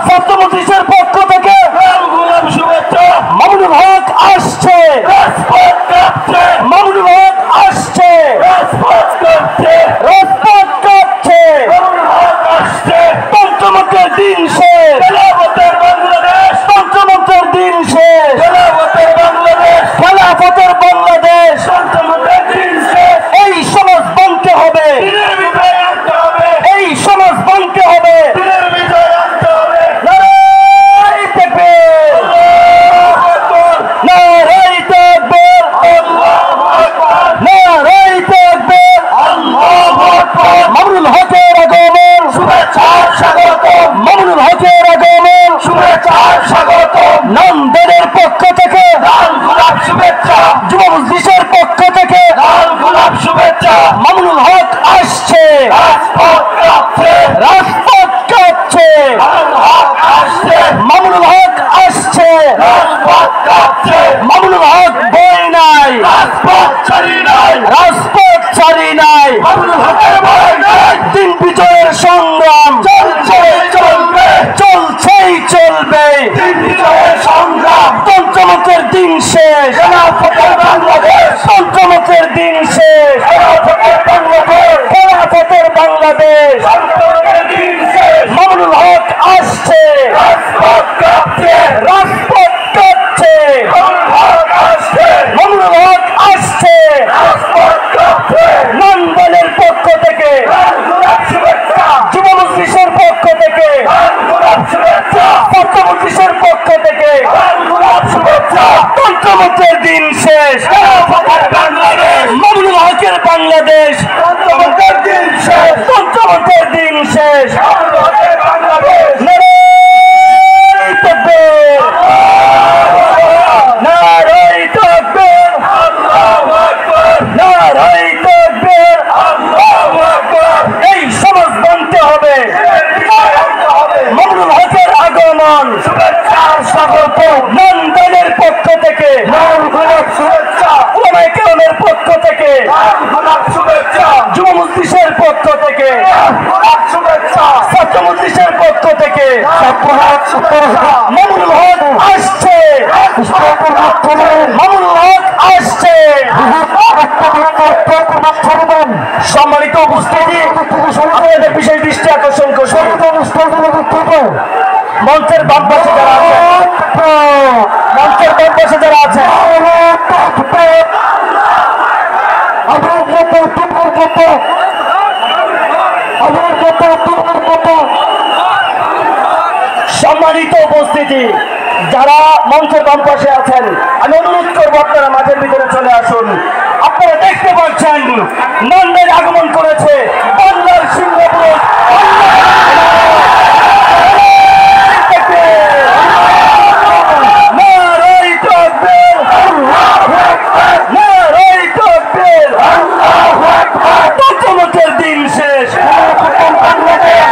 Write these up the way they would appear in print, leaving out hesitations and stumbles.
ছাত্রমজলিসের পক্ষ থেকে মামুনুল হক আসছে, মামুনুল হক আসছে, রাজপথ কাঁপছে, তন্ত্রমন্ত্রের দিন শেষ, তন্ত্রমন্ত্রের দিন শেষ, খেলাফতের বাংলাদেশ, এই সমাজ ভাঙতে হবে, এই সমাজ ভাঙতে হবে। মামুনুল হকের আগমন, মামুনুল হকের আগমন, নন্দের পক্ষ থেকে, যুব মজলিসের পক্ষ থেকে মামুনুল হক আসছে, রাজপথ কাঁপছে, মামুনুল হক আসছে, মামুনুল হক বই নাই, রাজপথ ছাড়ি নাই, দিন বিজয়ের সংগ্রাম চলছেই চলবে, তন্ত্রমন্ত্রের দিন শেষ, তন্ত্রমন্ত্রের দিন শেষ, খেলাফতের বাংলাদেশ, মামুনুল হক আসছে, রাজপথ কাঁপছে, মামুনুল হক আসছে, নন্দনের পক্ষ থেকে, যুব মজলিসের পক্ষ থেকে, ছাত্র মজলিসের পক্ষ থেকে, তন্ত্রমন্ত্রের দিন শেষ, মামুনুল হকের বাংলাদেশ, তন্ত্রমন্ত্রের দিন শেষ। এই সমাজ বানতে হবে, মামুনুল হকের আগমন, নন্দনের পক্ষ থেকে, ওলামায়ে কেরামের পক্ষ থেকে, যুব মজলিসের পক্ষ থেকে, ছাত্র মজলিসের পক্ষ থেকে মামুনুল হক আসছে, মামুনুল হক আসছে। সম্মানিত উপস্থিতি, আপনাদের বিশেষ দৃষ্টি আকর্ষণ করছি, মঞ্চের বাম পাশে যারা আছে, মঞ্চের বাম পাশে যারা আছে, সম্মানিত উপস্থিতি, যারা মঞ্চের বাম পাশে আছেন, আমি অনুরোধ করবো আপনারা মাঠের ভিতরে চলে আসুন। আপনারা দেখতে পাচ্ছেন নন্দের আগমন করেছে বাংলার সিংহপুরুষ, তন্ত্রমন্ত্রের দিন শেষ,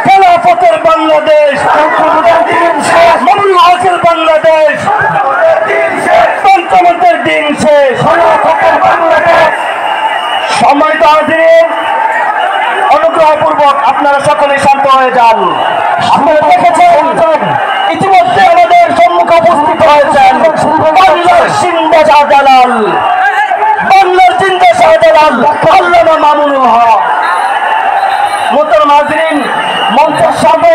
খেলাফতের বাংলাদেশ, মামুনুল হকের বাংলাদেশ, তন্ত্রমন্ত্রের দিন শেষ। সম্মানিত হাজিরিন, অনুগ্রহপূর্বক আপনারা সকলে শান্ত হয়ে যান। আপনারা দেখেছেন ইতিমধ্যে আমাদের সম্মুখে উপস্থিত হয়েছেন বাংলার জিন্দা শাহজালাল, বাংলার জিন্দা শাহজালাল আল্লামা মামুনুল হক। মোহতারাম হাজিরিন, মঞ্চের সামনে,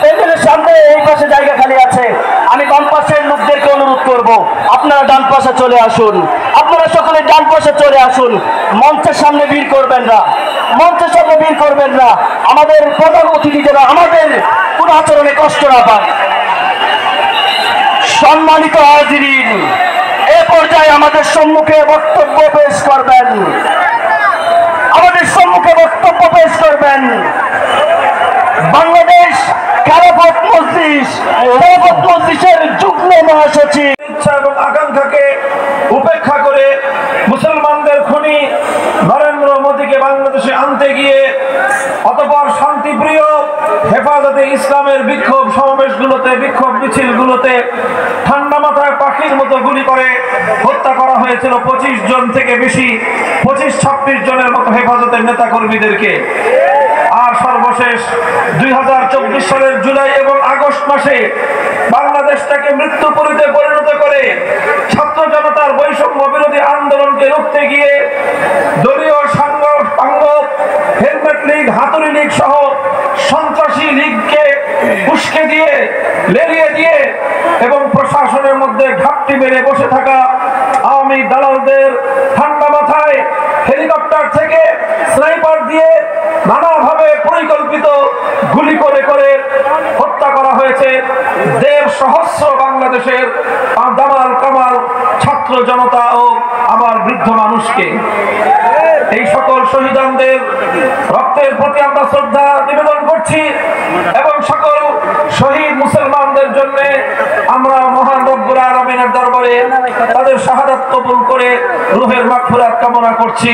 টেবিলের সামনে এই পাশে জায়গা খালি আছে, আমি বাম পাশের লোকদেরকে অনুরোধ করব আপনারা ডান পাশে চলে আসুন, আপনারা সকলে ডান পাশে চলে আসুন, মঞ্চের সামনে ভিড় করবেন না, মঞ্চের সামনে ভিড় করবেন না, আমাদের প্রধান অতিথি যারা আমাদের কোন আচরণে কষ্ট না পান। সম্মানিত হাজিরিন, এ পর্যায়ে আমাদের সম্মুখে বক্তব্য পেশ করবেন, আমাদের সম্মুখে বক্তব্য পেশ করবেন বাংলাদেশ খেলাফত মজলিসের যুগ্ম মহাসচিব। ইচ্ছা এবং আকাঙ্ক্ষাকে উপেক্ষা করে মুসলমানদের খুনি নরেন্দ্র মোদীকে বাংলাদেশে আনতে গিয়ে অতঃপর শান্তিপ্রিয় হেফাজতে ইসলামের বিক্ষোভ সমাবেশগুলোতে, বিক্ষোভ মিছিলগুলোতে ঠান্ডা মাথায় পাখির মতো গুলি করে হত্যা করা হয়েছিল 25 জন থেকে বেশি, 25-26 জনের মতো হেফাজতের নেতা কর্মীদেরকে। আর সর্বশেষ 2024 সালের জুলাই এবং আগস্ট মাসে বাংলাদেশটাকে মৃত্যুপুরীতে পরিণত করে ছাত্র জনতার বৈষম্য বিরোধী আন্দোলনকে রুখতে গিয়ে দলীয় সাংগ হেলমেট লীগ, হাতুড়ি লীগ সহ সন্ত্রাসী লীগকে উস্কে দিয়ে, লেলিয়ে দিয়ে এবং প্রশাসনের মধ্যে ঘাপটি মেরে বসে থাকা আওয়ামী দালালদের ঠান্ডা মাথায় হেলিকপ্টার থেকে স্নাইপার দিয়ে নানাভাবে পরিকল্পিত গুলি করে করে হত্যা করা হয়েছে ১.৫ সহস্র বাংলাদেশের দামাল কামাল ছাত্র জনতা ও আমার বৃদ্ধ মানুষকে। এই সকল শহীদানদের রক্তের প্রতি আমরা শ্রদ্ধা নিবেদন করছি এবং সকল শহীদ মুসলমানদের জন্য আমরা মহান রব্বুল আলামিনের দরবারে তাদের শাহাদাত কবুল করে রূহের মাগফিরাত কামনা করছি।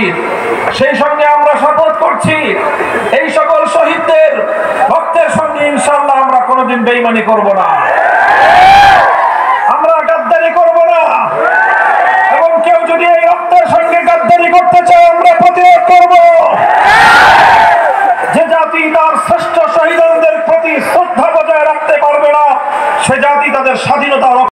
সেই সঙ্গে আমরা শপথ করছি এই সকল শহীদদের রক্তের সঙ্গে ইনশাআল্লাহ আমরা কোনোদিন বেঈমানি করব না, আমরা গাদ্দারি করব না এবং কেউ যদি এই রক্তের সঙ্গে গাদ্দারি করতে চায়